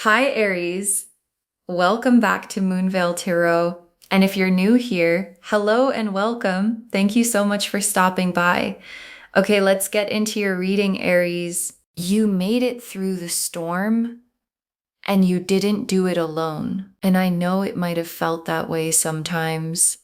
Hi, Aries. Welcome back to Moonveil Tarot. And if you're new here, hello and welcome. Thank you so much for stopping by. Okay, let's get into your reading, Aries. You made it through the storm and you didn't do it alone. And I know it might have felt that way sometimes.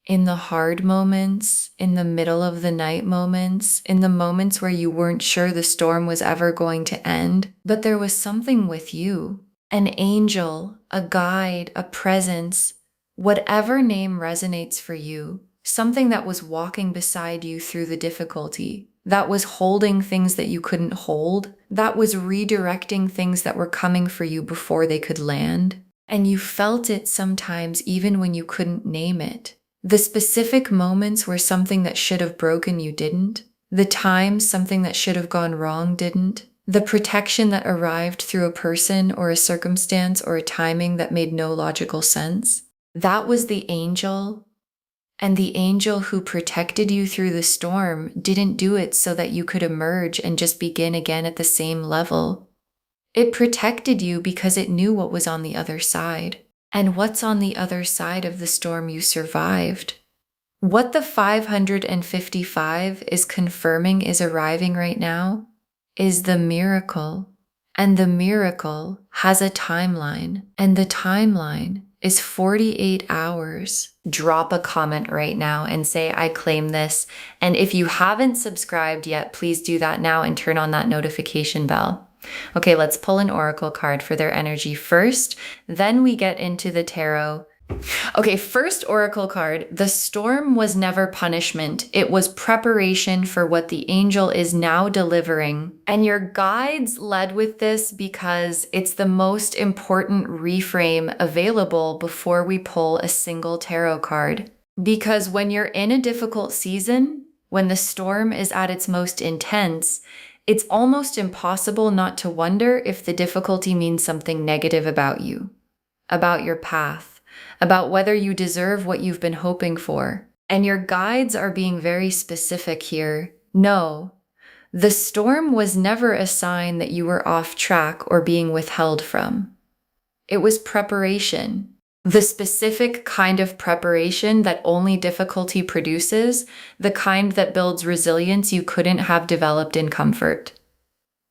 In the hard moments, in the middle of the night moments, in the moments where you weren't sure the storm was ever going to end, but there was something with you. An angel, a guide, a presence, whatever name resonates for you, something that was walking beside you through the difficulty, that was holding things that you couldn't hold, that was redirecting things that were coming for you before they could land. And you felt it sometimes even when you couldn't name it. The specific moments where something that should have broken you didn't. The times something that should have gone wrong didn't. The protection that arrived through a person or a circumstance or a timing that made no logical sense. That was the angel. And the angel who protected you through the storm didn't do it so that you could emerge and just begin again at the same level. It protected you because it knew what was on the other side. And what's on the other side of the storm you survived? What the 555 is confirming is arriving right now is the miracle. And the miracle has a timeline. And the timeline is 48 hours. Drop a comment right now and say, I claim this. And if you haven't subscribed yet, please do that now and turn on that notification bell. Okay, let's pull an oracle card for their energy first. Then we get into the tarot. Okay, first oracle card. The storm was never punishment. It was preparation for what the angel is now delivering. And your guides led with this because it's the most important reframe available before we pull a single tarot card. Because when you're in a difficult season, when the storm is at its most intense, it's almost impossible not to wonder if the difficulty means something negative about you, about your path, about whether you deserve what you've been hoping for. And your guides are being very specific here. No, the storm was never a sign that you were off track or being withheld from. It was preparation. The specific kind of preparation that only difficulty produces, the kind that builds resilience you couldn't have developed in comfort.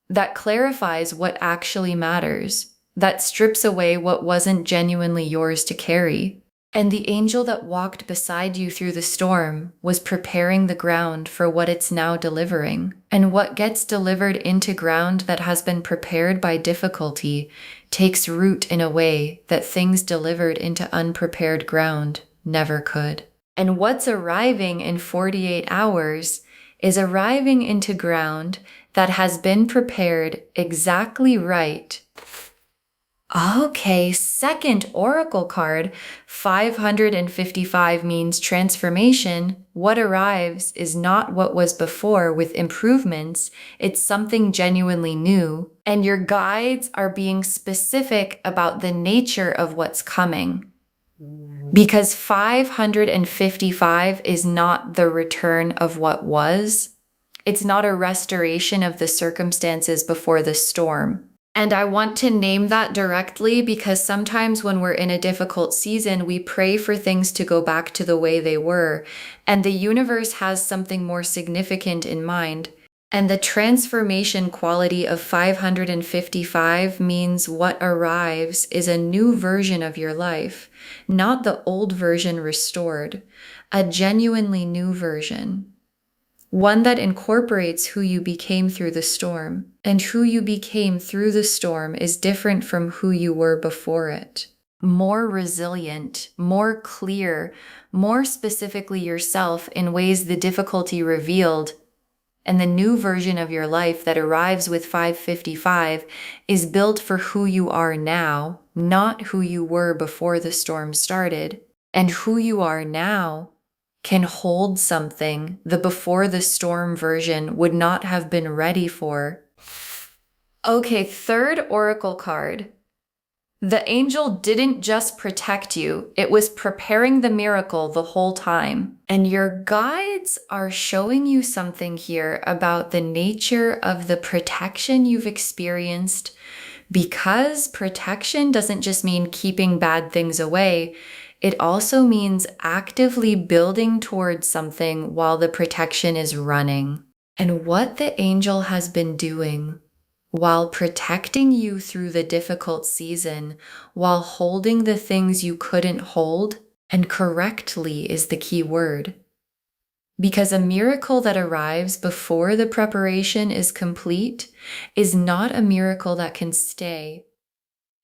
That clarifies what actually matters, that strips away what wasn't genuinely yours to carry. And the angel that walked beside you through the storm was preparing the ground for what it's now delivering. And what gets delivered into ground that has been prepared by difficulty takes root in a way that things delivered into unprepared ground never could. And what's arriving in 48 hours is arriving into ground that has been prepared exactly right. Okay, second oracle card, 555 means transformation. What arrives is not what was before with improvements. It's something genuinely new. And your guides are being specific about the nature of what's coming. Because 555 is not the return of what was. It's not a restoration of the circumstances before the storm. And I want to name that directly because sometimes when we're in a difficult season, we pray for things to go back to the way they were. And the universe has something more significant in mind. And the transformation quality of 555 means what arrives is a new version of your life, not the old version restored, a genuinely new version. One that incorporates who you became through the storm. And who you became through the storm is different from who you were before it. More resilient, more clear, more specifically yourself in ways the difficulty revealed. And the new version of your life that arrives with 555 is built for who you are now, not who you were before the storm started. And who you are now can hold something the before the storm version would not have been ready for. Okay, third oracle card. The angel didn't just protect you, it was preparing the miracle the whole time. And your guides are showing you something here about the nature of the protection you've experienced because protection doesn't just mean keeping bad things away, it also means actively building towards something while the protection is running. And what the angel has been doing while protecting you through the difficult season, while holding the things you couldn't hold, and correctly is the key word. Because a miracle that arrives before the preparation is complete is not a miracle that can stay.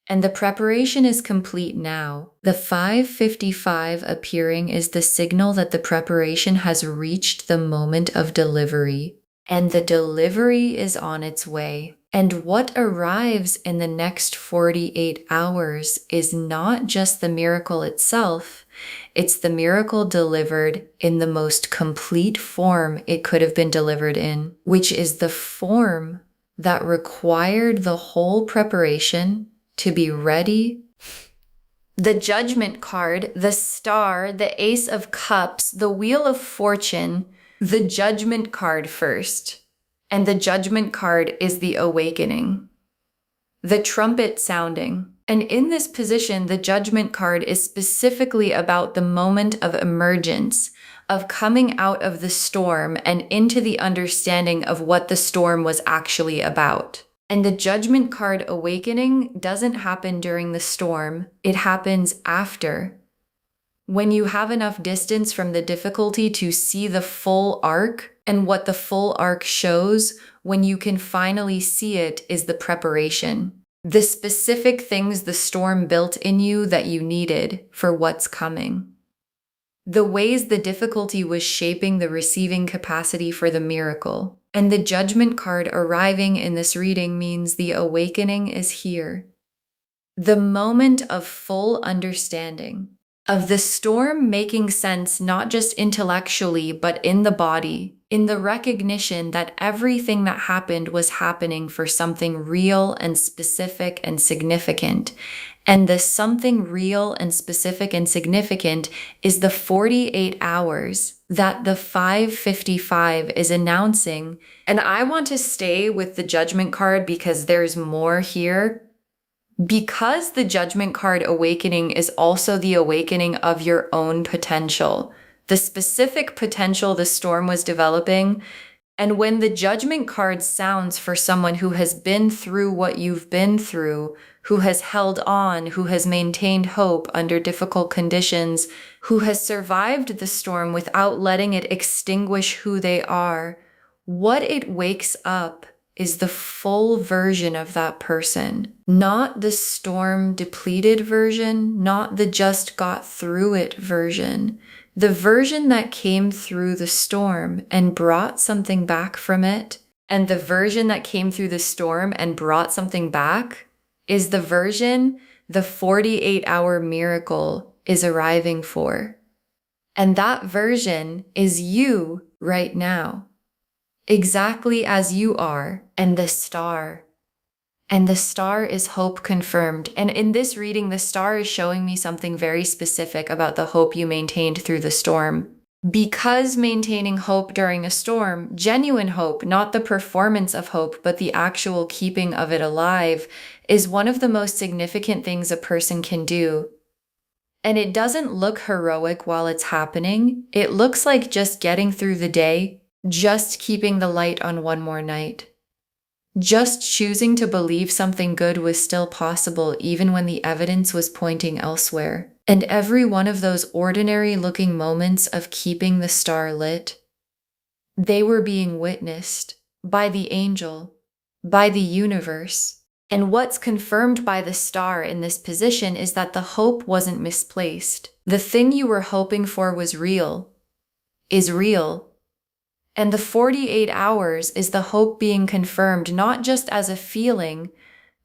And the preparation is complete now. The 555 appearing is the signal that the preparation has reached the moment of delivery. And the delivery is on its way. And what arrives in the next 48 hours is not just the miracle itself, it's the miracle delivered in the most complete form it could have been delivered in, which is the form that required the whole preparation to be ready. The Judgment card, the Star, the Ace of Cups, the Wheel of Fortune, the Judgment card first. And the Judgment card is the awakening, the trumpet sounding. And in this position, the Judgment card is specifically about the moment of emergence, of coming out of the storm and into the understanding of what the storm was actually about. And the Judgment card awakening doesn't happen during the storm, it happens after. When you have enough distance from the difficulty to see the full arc, and what the full arc shows, when you can finally see it, is the preparation. The specific things the storm built in you that you needed for what's coming. The ways the difficulty was shaping the receiving capacity for the miracle. And the Judgment card arriving in this reading means the awakening is here. The moment of full understanding. Of the storm making sense not just intellectually, but in the body, in the recognition that everything that happened was happening for something real and specific and significant. And the something real and specific and significant is the 48 hours that the 555 is announcing. And I want to stay with the Judgment card because there's more here. Because the Judgment card awakening is also the awakening of your own potential, the specific potential the storm was developing. And when the Judgment card sounds for someone who has been through what you've been through, who has held on, who has maintained hope under difficult conditions, who has survived the storm without letting it extinguish who they are, what it wakes up is the full version of that person, not the storm depleted version, not the just got through it version, the version that came through the storm and brought something back from it. And the version that came through the storm and brought something back is the version the 48-hour miracle is arriving for. And that version is you right now. Exactly as you are, and the star. And the star is hope confirmed. And in this reading, the star is showing me something very specific about the hope you maintained through the storm. Because maintaining hope during a storm, genuine hope, not the performance of hope, but the actual keeping of it alive, is one of the most significant things a person can do. And it doesn't look heroic while it's happening. It looks like just getting through the day, just keeping the light on one more night. Just choosing to believe something good was still possible even when the evidence was pointing elsewhere. And every one of those ordinary-looking moments of keeping the star lit, they were being witnessed by the angel, by the universe. And what's confirmed by the star in this position is that the hope wasn't misplaced. The thing you were hoping for was real, is real. And the 48 hours is the hope being confirmed, not just as a feeling,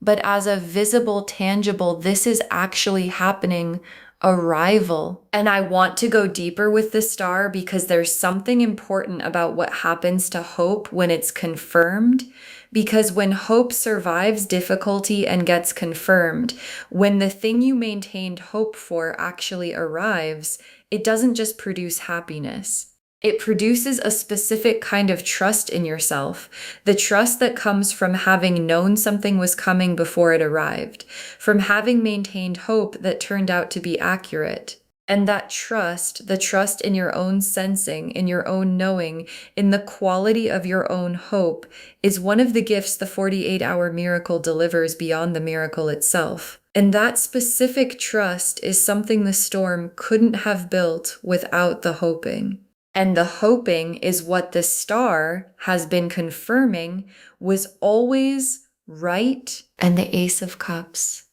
but as a visible, tangible, this is actually happening, arrival. And I want to go deeper with the star because there's something important about what happens to hope when it's confirmed. Because when hope survives difficulty and gets confirmed, when the thing you maintained hope for actually arrives, it doesn't just produce happiness. It produces a specific kind of trust in yourself, the trust that comes from having known something was coming before it arrived, from having maintained hope that turned out to be accurate. And that trust, the trust in your own sensing, in your own knowing, in the quality of your own hope, is one of the gifts the 48-hour miracle delivers beyond the miracle itself. And that specific trust is something the storm couldn't have built without the hoping. And the hoping is what the star has been confirming was always right. And the Ace of Cups.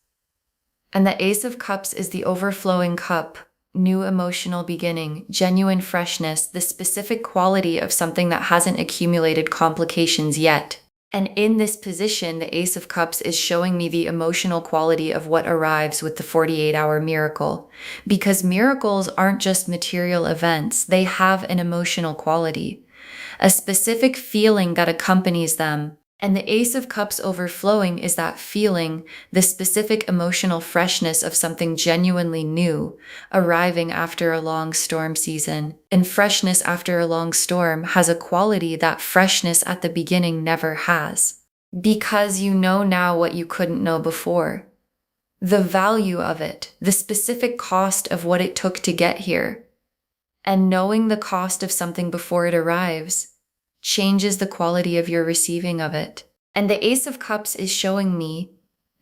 And the Ace of Cups is the overflowing cup, new emotional beginning, genuine freshness, the specific quality of something that hasn't accumulated complications yet. And in this position, the Ace of Cups is showing me the emotional quality of what arrives with the 48-hour miracle. Because miracles aren't just material events, they have an emotional quality, a specific feeling that accompanies them. And the Ace of Cups overflowing is that feeling, the specific emotional freshness of something genuinely new, arriving after a long storm season. And freshness after a long storm has a quality that freshness at the beginning never has. Because you know now what you couldn't know before. The value of it, the specific cost of what it took to get here. And knowing the cost of something before it arrives changes the quality of your receiving of it. And the Ace of Cups is showing me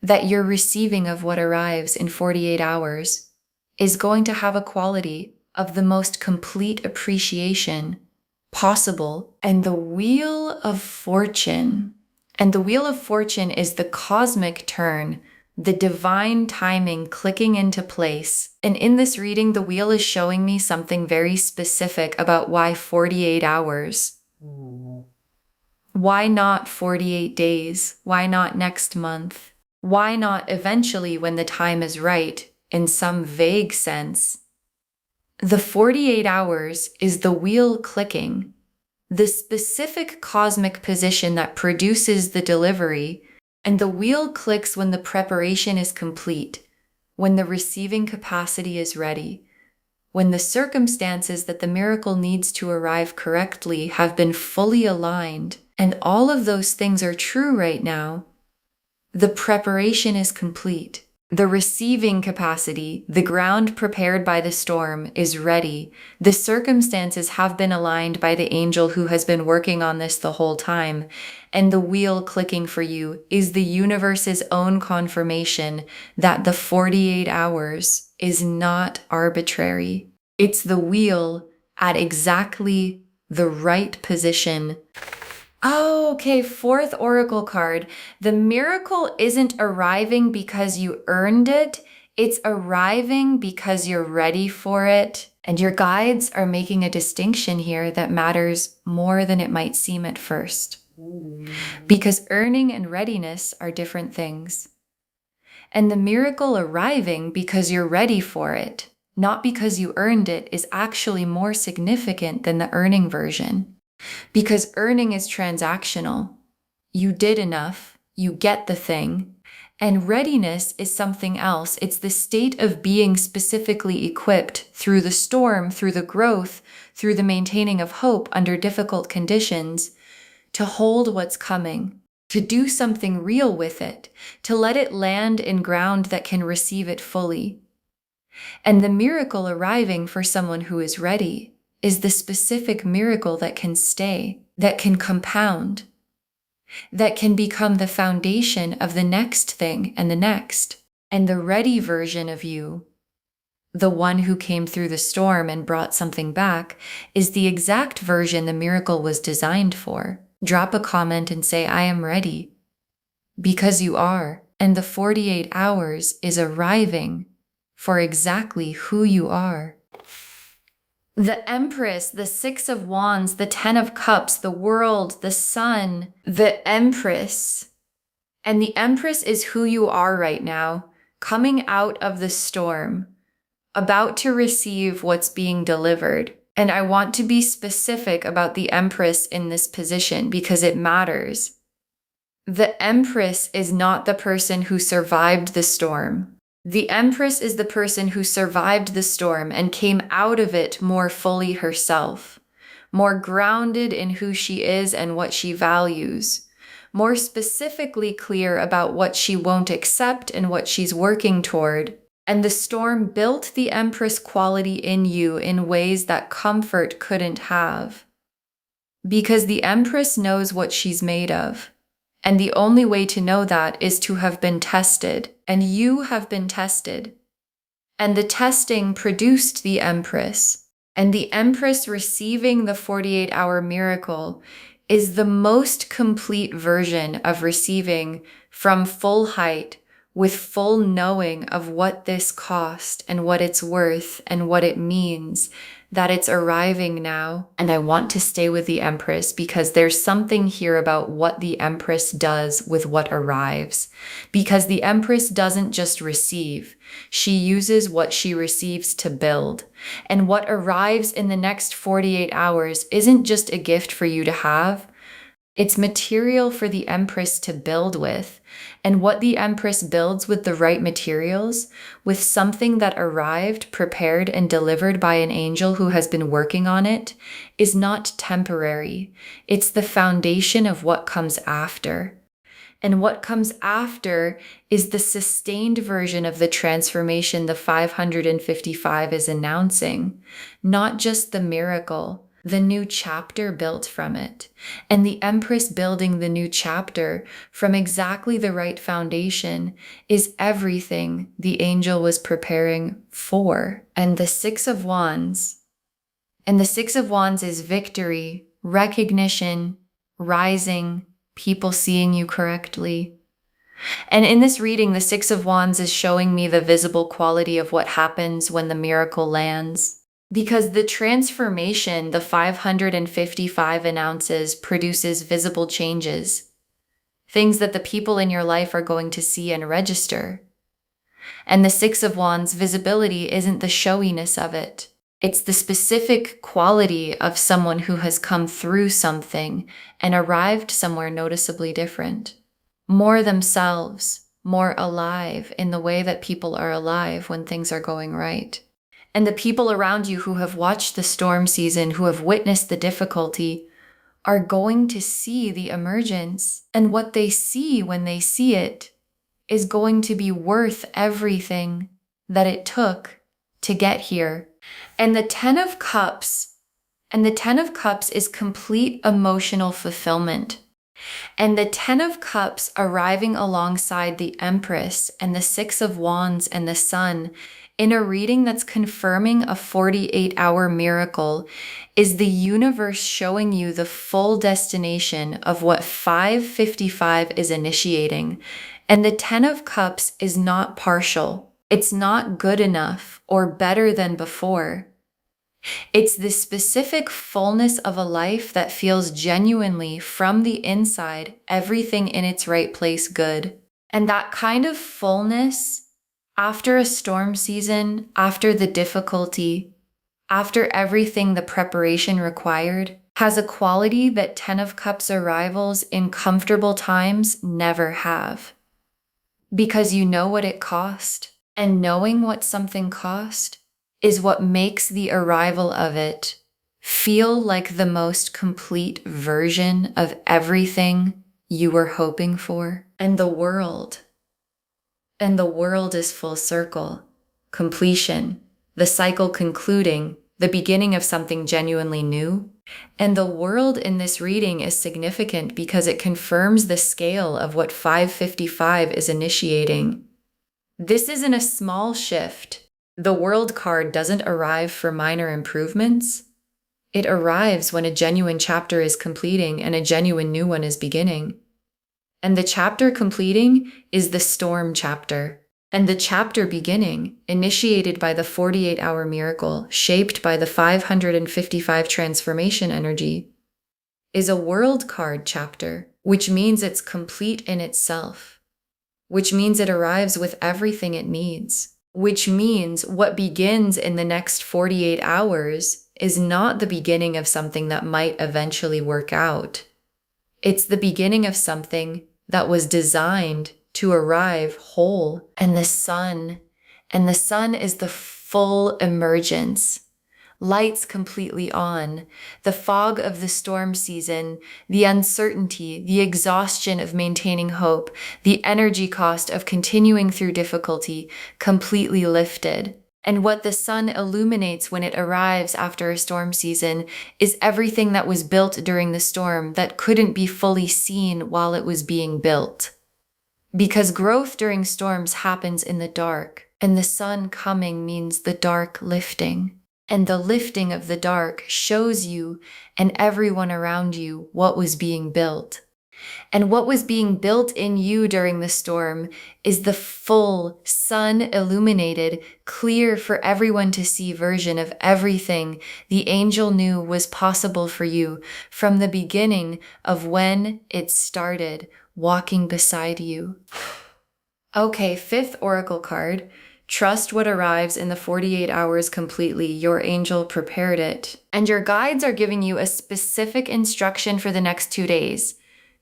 that your receiving of what arrives in 48 hours is going to have a quality of the most complete appreciation possible. And the Wheel of Fortune. And the Wheel of Fortune is the cosmic turn, the divine timing clicking into place. And in this reading, the wheel is showing me something very specific about why 48 hours. Why not 48 days? Why not next month? Why not eventually when the time is right, in some vague sense? The 48 hours is the wheel clicking, the specific cosmic position that produces the delivery, and the wheel clicks when the preparation is complete, when the receiving capacity is ready, when the circumstances that the miracle needs to arrive correctly have been fully aligned, and all of those things are true right now. The preparation is complete. The receiving capacity, the ground prepared by the storm, is ready. The circumstances have been aligned by the angel who has been working on this the whole time. And the wheel clicking for you is the universe's own confirmation that the 48 hours is not arbitrary. It's the wheel at exactly the right position. Oh, okay, fourth oracle card. The miracle isn't arriving because you earned it. It's arriving because you're ready for it. And your guides are making a distinction here that matters more than it might seem at first. Because earning and readiness are different things. And the miracle arriving because you're ready for it, not because you earned it, is actually more significant than the earning version. Because earning is transactional. You did enough, you get the thing. And readiness is something else. It's the state of being specifically equipped through the storm, through the growth, through the maintaining of hope under difficult conditions, to hold what's coming, to do something real with it, to let it land in ground that can receive it fully. And the miracle arriving for someone who is ready is the specific miracle that can stay, that can compound, that can become the foundation of the next thing and the next. And the ready version of you, the one who came through the storm and brought something back, is the exact version the miracle was designed for. Drop a comment and say, I am ready. Because you are. And the 48 hours is arriving for exactly who you are. The Empress, the Six of Wands, the Ten of Cups, the World, the Sun, the Empress. And the Empress is who you are right now, coming out of the storm, about to receive what's being delivered. And I want to be specific about the Empress in this position because it matters. The Empress is not the person who survived the storm. The Empress is the person who survived the storm and came out of it more fully herself, more grounded in who she is and what she values, more specifically clear about what she won't accept and what she's working toward. And the storm built the Empress quality in you in ways that comfort couldn't have. Because the Empress knows what she's made of. And the only way to know that is to have been tested. And you have been tested. And the testing produced the Empress. And the Empress receiving the 48-hour miracle is the most complete version of receiving from full height, with full knowing of what this cost and what it's worth and what it means, that it's arriving now. And I want to stay with the Empress because there's something here about what the Empress does with what arrives. Because the Empress doesn't just receive, she uses what she receives to build. And what arrives in the next 48 hours isn't just a gift for you to have, it's material for the Empress to build with. And what the Empress builds with the right materials, with something that arrived, prepared, and delivered by an angel who has been working on it, is not temporary. It's the foundation of what comes after. And what comes after is the sustained version of the transformation the 555 is announcing, not just the miracle, the new chapter built from it. And the Empress building the new chapter from exactly the right foundation is everything the angel was preparing for. And the Six of Wands. And the Six of Wands is victory, recognition, rising, people seeing you correctly. And in this reading, the Six of Wands is showing me the visible quality of what happens when the miracle lands. Because the transformation the 555 announces produces visible changes, things that the people in your life are going to see and register. And the Six of Wands visibility isn't the showiness of it. It's the specific quality of someone who has come through something and arrived somewhere noticeably different. More themselves, more alive in the way that people are alive when things are going right. And the people around you who have watched the storm season, who have witnessed the difficulty, are going to see the emergence. And what they see when they see it is going to be worth everything that it took to get here. And the Ten of Cups is complete emotional fulfillment. And the Ten of Cups arriving alongside the Empress and the Six of Wands and the Sun in a reading that's confirming a 48-hour miracle is the universe showing you the full destination of what 555 is initiating. And the Ten of Cups is not partial. It's not good enough or better than before. It's the specific fullness of a life that feels genuinely from the inside, everything in its right place good. And that kind of fullness, after a storm season, after the difficulty, after everything the preparation required, has a quality that Ten of Cups arrivals in comfortable times never have. Because you know what it cost, and knowing what something cost is what makes the arrival of it feel like the most complete version of everything you were hoping for. And the world is full circle, completion, the cycle concluding, the beginning of something genuinely new. And the world in this reading is significant because it confirms the scale of what 555 is initiating. This isn't a small shift. The world card doesn't arrive for minor improvements. It arrives when a genuine chapter is completing and a genuine new one is beginning. And the chapter completing is the storm chapter. And the chapter beginning, initiated by the 48-hour miracle, shaped by the 555 transformation energy, is a world card chapter, which means it's complete in itself, which means it arrives with everything it needs, which means what begins in the next 48 hours is not the beginning of something that might eventually work out. It's the beginning of something that was designed to arrive whole. And the sun is the full emergence, lights completely on, the fog of the storm season, the uncertainty, the exhaustion of maintaining hope, the energy cost of continuing through difficulty completely lifted. And what the sun illuminates when it arrives after a storm season is everything that was built during the storm that couldn't be fully seen while it was being built. Because growth during storms happens in the dark, and the sun coming means the dark lifting. And the lifting of the dark shows you and everyone around you what was being built. And what was being built in you during the storm is the full, sun-illuminated, clear for everyone to see version of everything the angel knew was possible for you from the beginning of when it started walking beside you. Okay, fifth oracle card. Trust what arrives in the 48 hours completely. Your angel prepared it. And your guides are giving you a specific instruction for the next 2 days.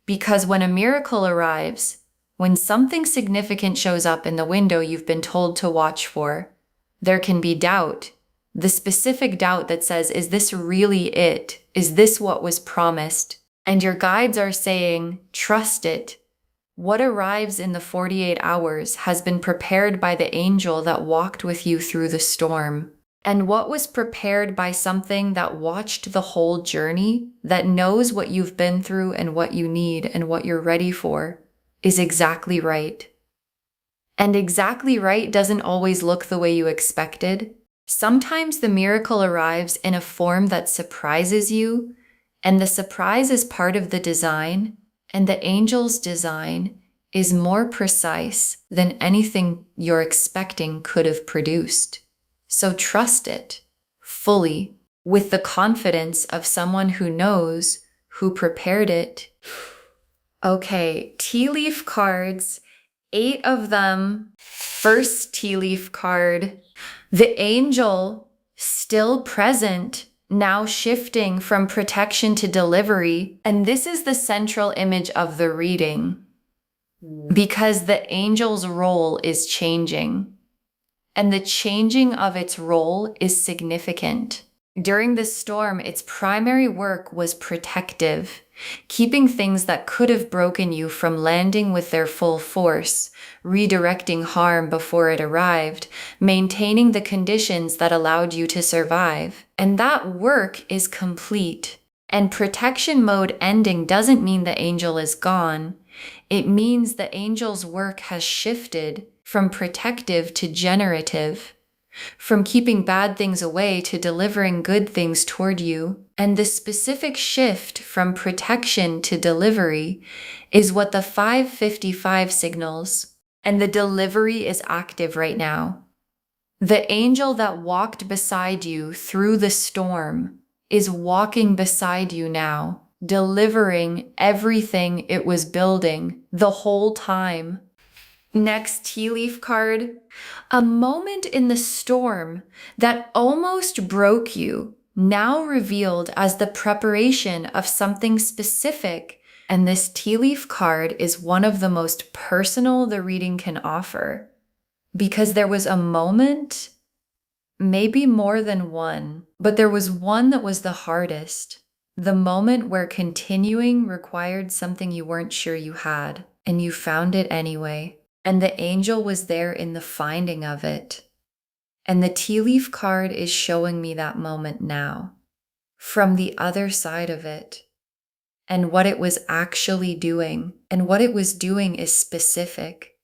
Because when a miracle arrives, when something significant shows up in the window you've been told to watch for, there can be doubt. The specific doubt that says, is this really it? Is this what was promised? And your guides are saying, trust it. What arrives in the 48 hours has been prepared by the angel that walked with you through the storm. And what was prepared by something that watched the whole journey, that knows what you've been through and what you need and what you're ready for, is exactly right. And exactly right doesn't always look the way you expected. Sometimes the miracle arrives in a form that surprises you, and the surprise is part of the design, and the angel's design is more precise than anything you're expecting could have produced. So trust it fully with the confidence of someone who knows, who prepared it. Okay, tea leaf cards, 8 of them. First tea leaf card, the angel still present, now shifting from protection to delivery. And this is the central image of the reading because the angel's role is changing. And the changing of its role is significant. During this storm, its primary work was protective, keeping things that could have broken you from landing with their full force, redirecting harm before it arrived, maintaining the conditions that allowed you to survive. And that work is complete. And protection mode ending doesn't mean the angel is gone. It means the angel's work has shifted from protective to generative, from keeping bad things away to delivering good things toward you. And the specific shift from protection to delivery is what the 555 signals, and the delivery is active right now. The angel that walked beside you through the storm is walking beside you now, delivering everything it was building the whole time. Next tea leaf card, a moment in the storm that almost broke you, now revealed as the preparation of something specific. And this tea leaf card is one of the most personal the reading can offer, because there was a moment, maybe more than one, but there was one that was the hardest. The moment where continuing required something you weren't sure you had, and you found it anyway. And the angel was there in the finding of it. And the tea leaf card is showing me that moment now, from the other side of it, and what it was actually doing. And what it was doing is specific.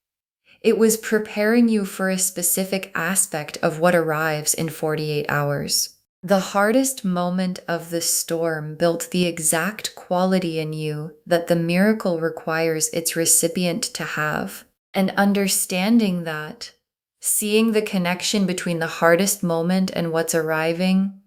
It was preparing you for a specific aspect of what arrives in 48 hours. The hardest moment of the storm built the exact quality in you that the miracle requires its recipient to have. And understanding that, seeing the connection between the hardest moment and what's arriving,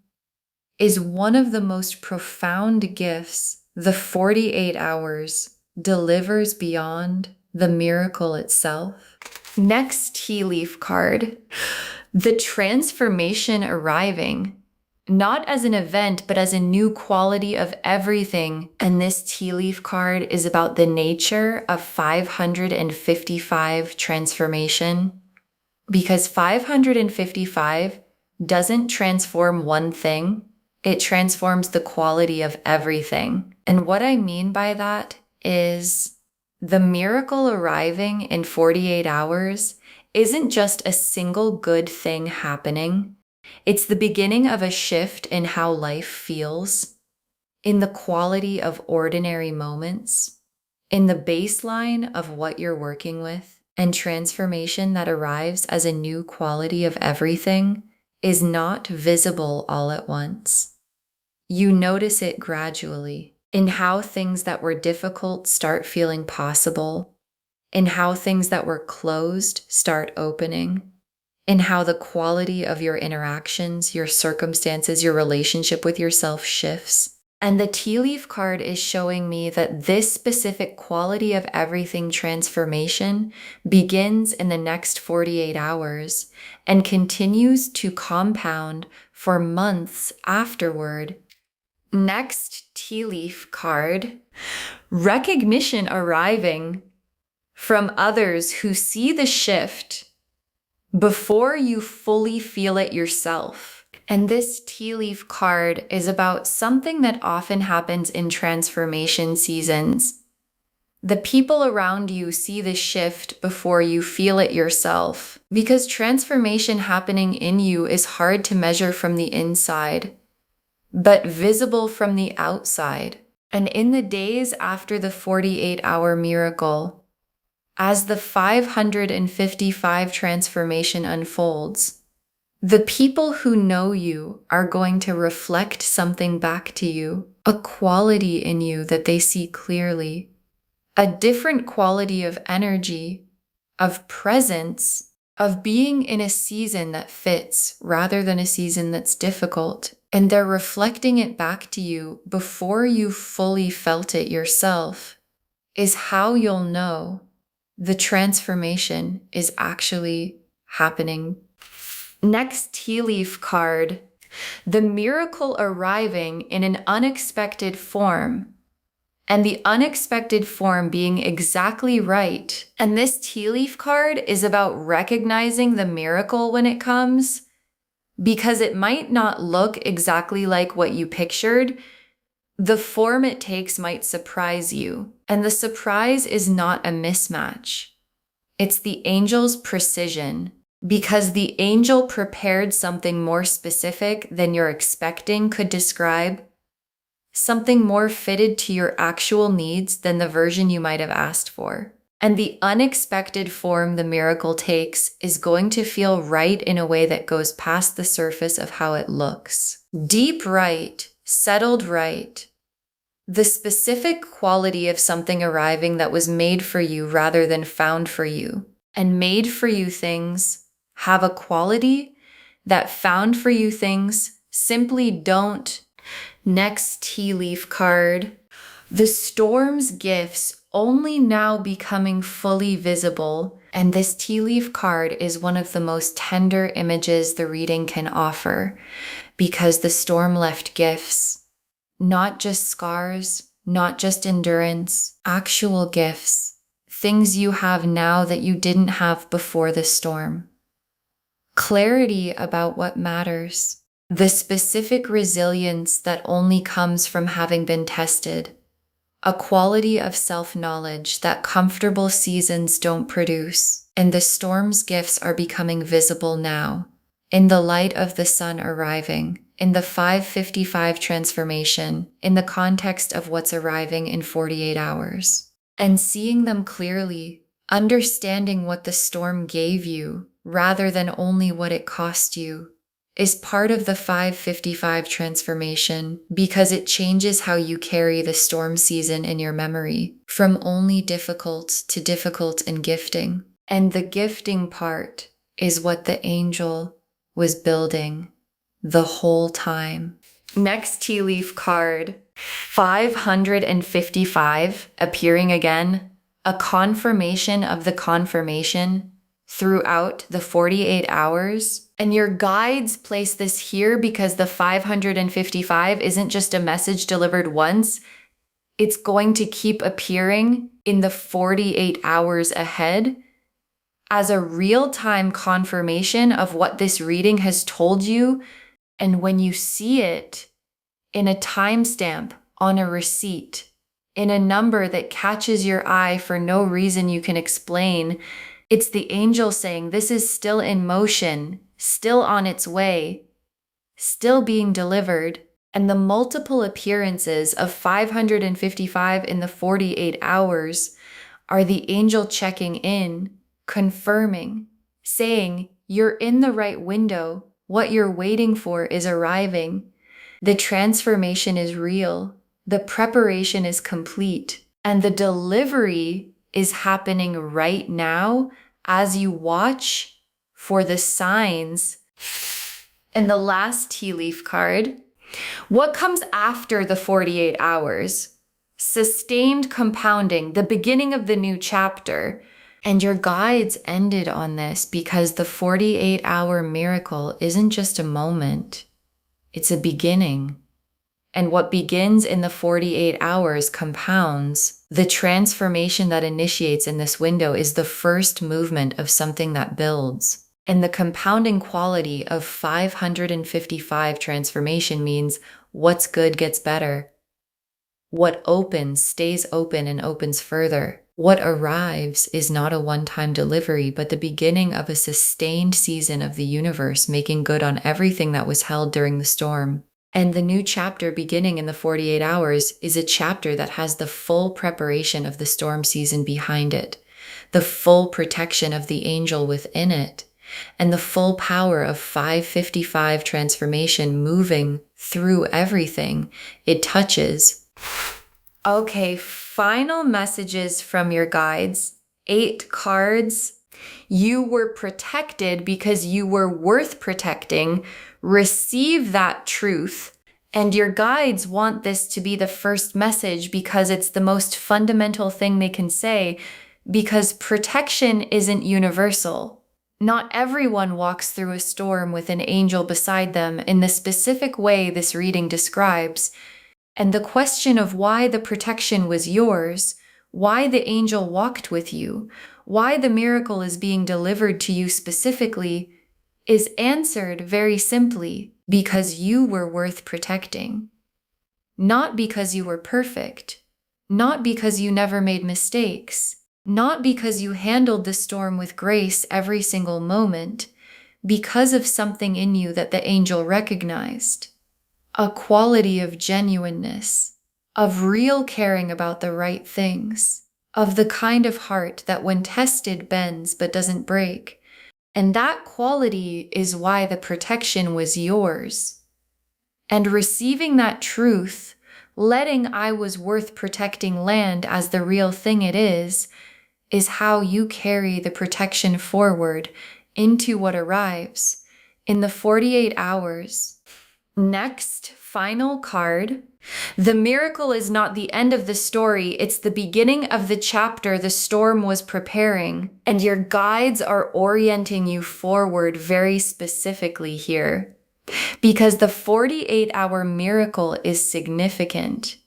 is one of the most profound gifts the 48 hours delivers beyond the miracle itself. Next tea leaf card, the transformation arriving. Not as an event, but as a new quality of everything. And this tea leaf card is about the nature of 555 transformation. Because 555 doesn't transform one thing, it transforms the quality of everything. And what I mean by that is the miracle arriving in 48 hours isn't just a single good thing happening. It's the beginning of a shift in how life feels, in the quality of ordinary moments, in the baseline of what you're working with, and transformation that arrives as a new quality of everything is not visible all at once. You notice it gradually in how things that were difficult start feeling possible, in how things that were closed start opening, in how the quality of your interactions, your circumstances, your relationship with yourself shifts. And the tea leaf card is showing me that this specific quality of everything transformation begins in the next 48 hours and continues to compound for months afterward. Next tea leaf card, recognition arriving from others who see the shift before you fully feel it yourself. And this tea leaf card is about something that often happens in transformation seasons. The people around you see the shift before you feel it yourself, because transformation happening in you is hard to measure from the inside, but visible from the outside. And in the days after the 48-hour miracle, as the 555 transformation unfolds, the people who know you are going to reflect something back to you, a quality in you that they see clearly, a different quality of energy, of presence, of being in a season that fits rather than a season that's difficult. And they're reflecting it back to you before you fully felt it yourself, is how you'll know the transformation is actually happening. Next tea leaf card, the miracle arriving in an unexpected form, and the unexpected form being exactly right. And this tea leaf card is about recognizing the miracle when it comes, because it might not look exactly like what you pictured. The form it takes might surprise you, and the surprise is not a mismatch. It's the angel's precision, because the angel prepared something more specific than you're expecting could describe, something more fitted to your actual needs than the version you might have asked for. And the unexpected form the miracle takes is going to feel right in a way that goes past the surface of how it looks. Deep right, settled right. The specific quality of something arriving that was made for you rather than found for you. And made for you things have a quality that found for you things simply don't. Next tea leaf card, the storm's gifts only now becoming fully visible. And this tea leaf card is one of the most tender images the reading can offer, because the storm left gifts, not just scars, not just endurance, actual gifts, things you have now that you didn't have before the storm. Clarity about what matters, the specific resilience that only comes from having been tested, a quality of self-knowledge that comfortable seasons don't produce, and the storm's gifts are becoming visible now, in the light of the sun arriving, in the 555 transformation, in the context of what's arriving in 48 hours. And seeing them clearly, understanding what the storm gave you, rather than only what it cost you, is part of the 555 transformation, because it changes how you carry the storm season in your memory, from only difficult to difficult and gifting. And the gifting part is what the angel was building the whole time. Next tea leaf card, 555, appearing again, a confirmation of the confirmation throughout the 48 hours. And your guides place this here because the 555 isn't just a message delivered once. It's going to keep appearing in the 48 hours ahead as a real-time confirmation of what this reading has told you. And when you see it in a timestamp, on a receipt, in a number that catches your eye for no reason you can explain, it's the angel saying this is still in motion, still on its way, still being delivered. And the multiple appearances of 555 in the 48 hours are the angel checking in, confirming, saying, you're in the right window. What you're waiting for is arriving. The transformation is real. The preparation is complete. And the delivery is happening right now as you watch for the signs. And the last tea leaf card. What comes after the 48 hours? Sustained compounding, the beginning of the new chapter. And your guides ended on this because the 48-hour miracle isn't just a moment. It's a beginning. And what begins in the 48 hours compounds. The transformation that initiates in this window is the first movement of something that builds. And the compounding quality of 555 transformation means what's good gets better. What opens stays open and opens further. What arrives is not a one-time delivery, but the beginning of a sustained season of the universe making good on everything that was held during the storm. And the new chapter beginning in the 48 hours is a chapter that has the full preparation of the storm season behind it, the full protection of the angel within it, and the full power of 555 transformation moving through everything it touches. Okay, final messages from your guides. 8 cards. You were protected because you were worth protecting. Receive that truth. And your guides want this to be the first message because it's the most fundamental thing they can say, because protection isn't universal. Not everyone walks through a storm with an angel beside them in the specific way this reading describes. And the question of why the protection was yours, why the angel walked with you, why the miracle is being delivered to you specifically, is answered very simply because you were worth protecting. Not because you were perfect, not because you never made mistakes, not because you handled the storm with grace every single moment, because of something in you that the angel recognized. A quality of genuineness, of real caring about the right things, of the kind of heart that when tested bends but doesn't break. And that quality is why the protection was yours. And receiving that truth, letting I was worth protecting land as the real thing it is how you carry the protection forward into what arrives in the 48 hours. Next, final card. The miracle is not the end of the story, it's the beginning of the chapter the storm was preparing, and your guides are orienting you forward very specifically here. Because the 48-hour miracle is significant.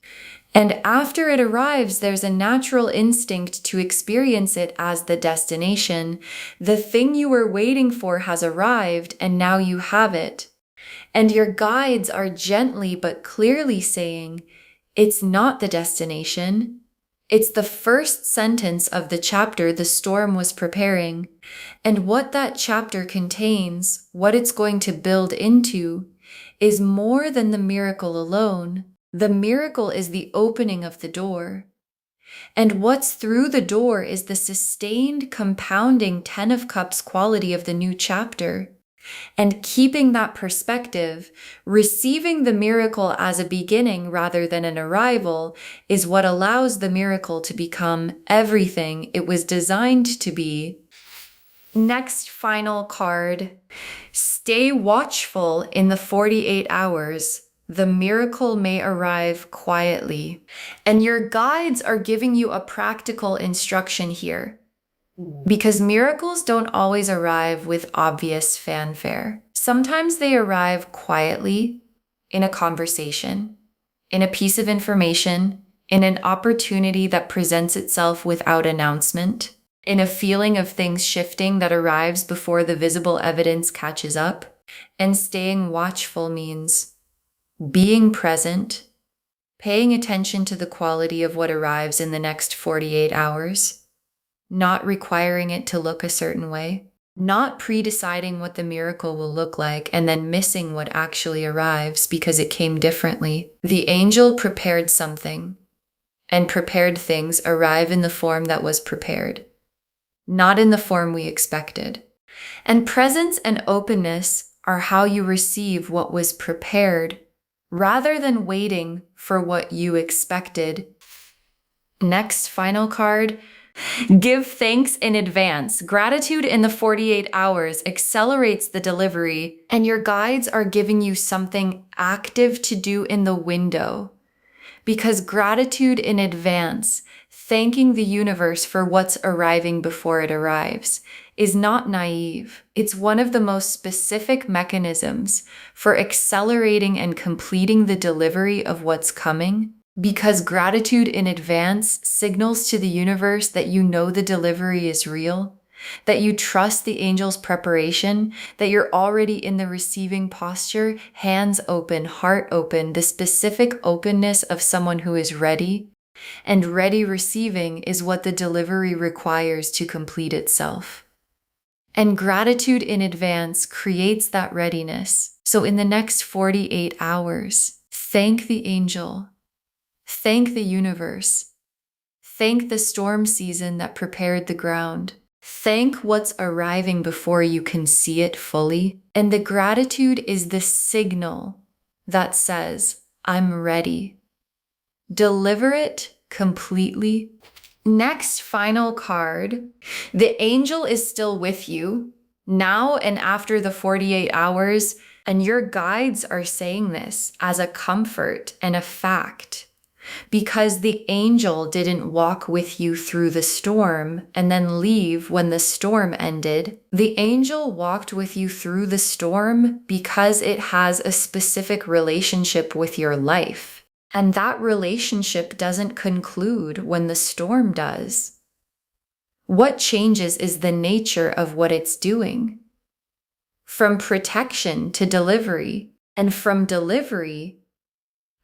And after it arrives, there's a natural instinct to experience it as the destination. The thing you were waiting for has arrived, and now you have it. And your guides are gently but clearly saying, it's not the destination. It's the first sentence of the chapter the storm was preparing. And what that chapter contains, what it's going to build into, is more than the miracle alone. The miracle is the opening of the door. And what's through the door is the sustained, compounding 10 of Cups quality of the new chapter. And keeping that perspective, receiving the miracle as a beginning rather than an arrival, is what allows the miracle to become everything it was designed to be. Next final card. Stay watchful in the 48 hours. The miracle may arrive quietly. And your guides are giving you a practical instruction here. Because miracles don't always arrive with obvious fanfare. Sometimes they arrive quietly, in a conversation, in a piece of information, in an opportunity that presents itself without announcement. in a feeling of things shifting that arrives before the visible evidence catches up. And staying watchful means being present, paying attention to the quality of what arrives in the next 48 hours, not requiring it to look a certain way, not pre-deciding what the miracle will look like and then missing what actually arrives because it came differently. The angel prepared something, and prepared things arrive in the form that was prepared, not in the form we expected. And presence and openness are how you receive what was prepared rather than waiting for what you expected. Next, final card. Give thanks in advance. Gratitude in the 48 hours accelerates the delivery, and your guides are giving you something active to do in the window. Because gratitude in advance, thanking the universe for what's arriving before it arrives, is not naive. It's one of the most specific mechanisms for accelerating and completing the delivery of what's coming. Because gratitude in advance signals to the universe that you know the delivery is real, that you trust the angel's preparation, that you're already in the receiving posture, hands open, heart open, the specific openness of someone who is ready. And ready receiving is what the delivery requires to complete itself. And gratitude in advance creates that readiness. So in the next 48 hours, thank the angel. Thank the universe. Thank the storm season that prepared the ground. Thank what's arriving before you can see it fully. And the gratitude is the signal that says, I'm ready. Deliver it completely. Next, final card. The angel is still with you now and after the 48 hours, and your guides are saying this as a comfort and a fact. Because the angel didn't walk with you through the storm and then leave when the storm ended. The angel walked with you through the storm because it has a specific relationship with your life. And that relationship doesn't conclude when the storm does. What changes is the nature of what it's doing. From protection to delivery, and from delivery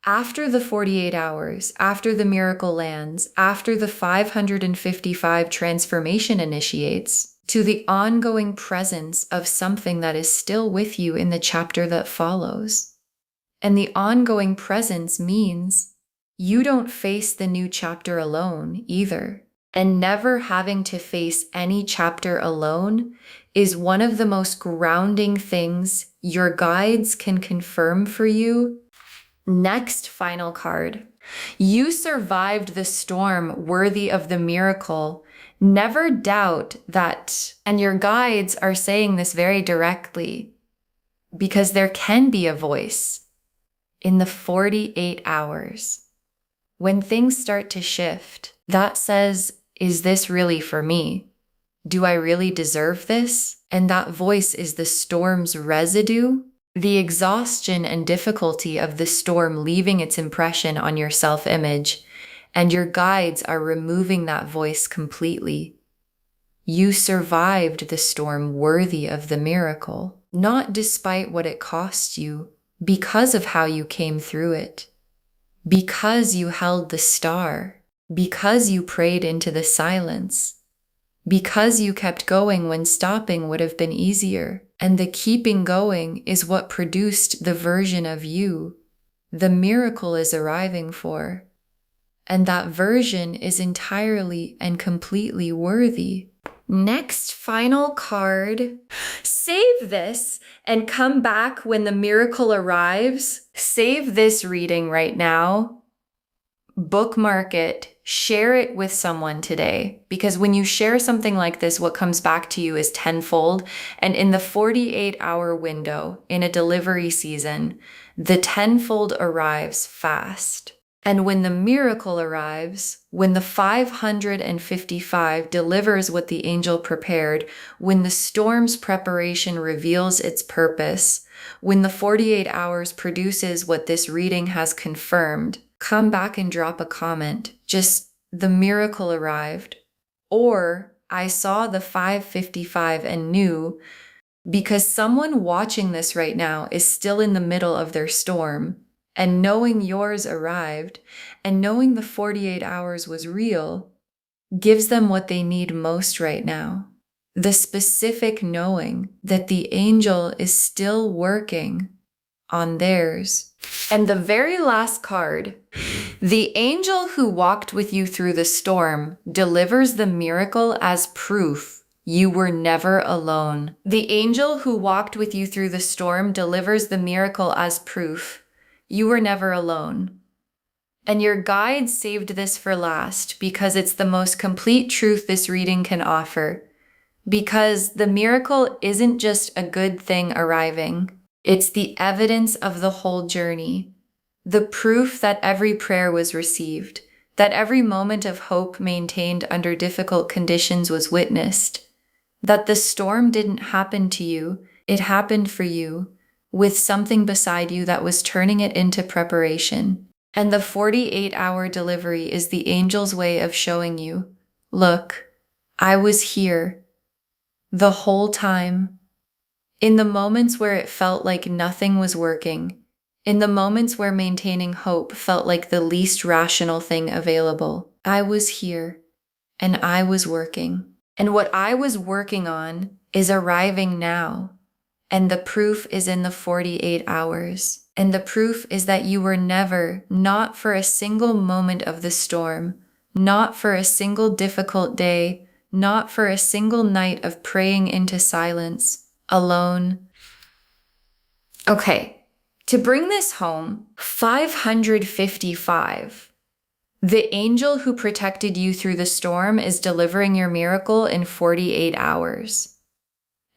after the 48 hours, after the miracle lands, after the 555 transformation initiates, to the ongoing presence of something that is still with you in the chapter that follows. And the ongoing presence means you don't face the new chapter alone either. And never having to face any chapter alone is one of the most grounding things your guides can confirm for you. Next, final card. You survived the storm worthy of the miracle. Never doubt that, and your guides are saying this very directly, because there can be a voice in the 48 hours when things start to shift that says, is this really for me? Do I really deserve this? And that voice is the storm's residue. The exhaustion and difficulty of the storm leaving its impression on your self-image, and your guides are removing that voice completely. You survived the storm worthy of the miracle, not despite what it cost you, because of how you came through it, because you held the star, because you prayed into the silence, because you kept going when stopping would have been easier. And the keeping going is what produced the version of you the miracle is arriving for. And that version is entirely and completely worthy. Next, final card. Save this and come back when the miracle arrives. Save this reading right now. Bookmark it. Share it with someone today, because when you share something like this, what comes back to you is tenfold. And in the 48-hour window, in a delivery season, the tenfold arrives fast. And when the miracle arrives, when the 555 delivers what the angel prepared, when the storm's preparation reveals its purpose, when the 48 hours produces what this reading has confirmed, come back and drop a comment. Just, the miracle arrived. Or I saw the 555 and knew, because someone watching this right now is still in the middle of their storm, and knowing yours arrived, and knowing the 48 hours was real, gives them what they need most right now. The specific knowing that the angel is still working on theirs. And the very last card, the angel who walked with you through the storm delivers the miracle as proof you were never alone. The angel who walked with you through the storm delivers the miracle as proof you were never alone. And your guide saved this for last because it's the most complete truth this reading can offer. Because the miracle isn't just a good thing arriving. It's the evidence of the whole journey. The proof that every prayer was received, that every moment of hope maintained under difficult conditions was witnessed, that the storm didn't happen to you, it happened for you, with something beside you that was turning it into preparation. And the 48-hour delivery is the angel's way of showing you, look, I was here the whole time. In the moments where it felt like nothing was working, in the moments where maintaining hope felt like the least rational thing available, I was here and I was working. And what I was working on is arriving now. And the proof is in the 48 hours. And the proof is that you were never, not for a single moment of the storm, not for a single difficult day, not for a single night of praying into silence, alone. Okay, to bring this home, 555. The angel who protected you through the storm is delivering your miracle in 48 hours.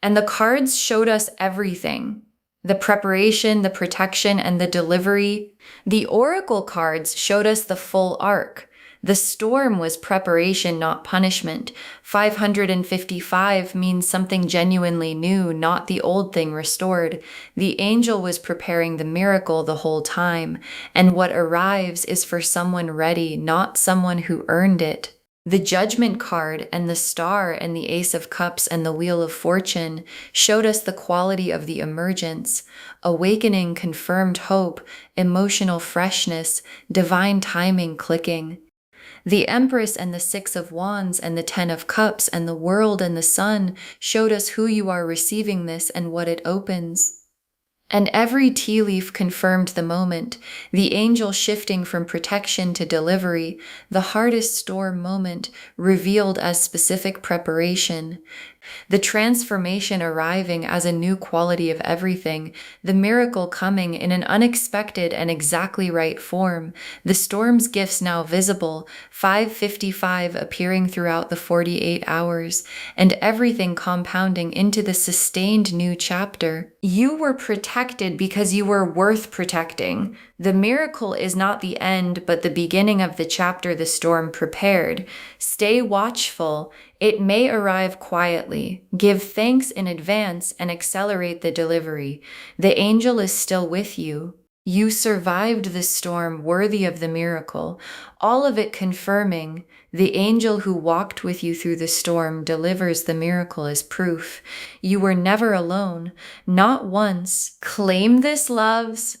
And the cards showed us everything. The preparation, the protection, and the delivery. The oracle cards showed us the full arc. The storm was preparation, not punishment. 555 means something genuinely new, not the old thing restored. The angel was preparing the miracle the whole time, and what arrives is for someone ready, not someone who earned it. The Judgment card and the Star and the Ace of Cups and the Wheel of Fortune showed us the quality of the emergence, awakening, confirmed hope, emotional freshness, divine timing clicking. The Empress and the Six of Wands and the Ten of Cups and the World and the Sun showed us who you are receiving this and what it opens. And every tea leaf confirmed the moment, the angel shifting from protection to delivery, the hardest storm moment revealed as specific preparation, the transformation arriving as a new quality of everything, the miracle coming in an unexpected and exactly right form, the storm's gifts now visible, 555 appearing throughout the 48 hours, and everything compounding into the sustained new chapter. You were protected because you were worth protecting. The miracle is not the end, but the beginning of the chapter the storm prepared. Stay watchful. It may arrive quietly. Give thanks in advance and accelerate the delivery. The angel is still with you. You survived the storm worthy of the miracle, all of it confirming the angel who walked with you through the storm delivers the miracle as proof. You were never alone, not once. Claim this, loves.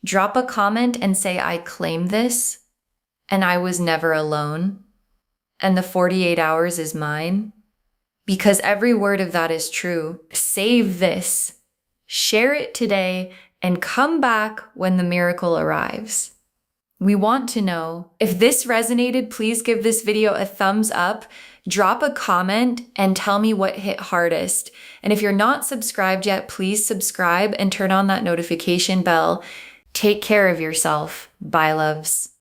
Drop a comment and say, I claim this, and I was never alone, and the 48 hours is mine. Because every word of that is true. Save this. Share it today and come back when the miracle arrives. We want to know. If this resonated, please give this video a thumbs up, drop a comment, and tell me what hit hardest. And if you're not subscribed yet, please subscribe and turn on that notification bell. Take care of yourself. Bye, loves.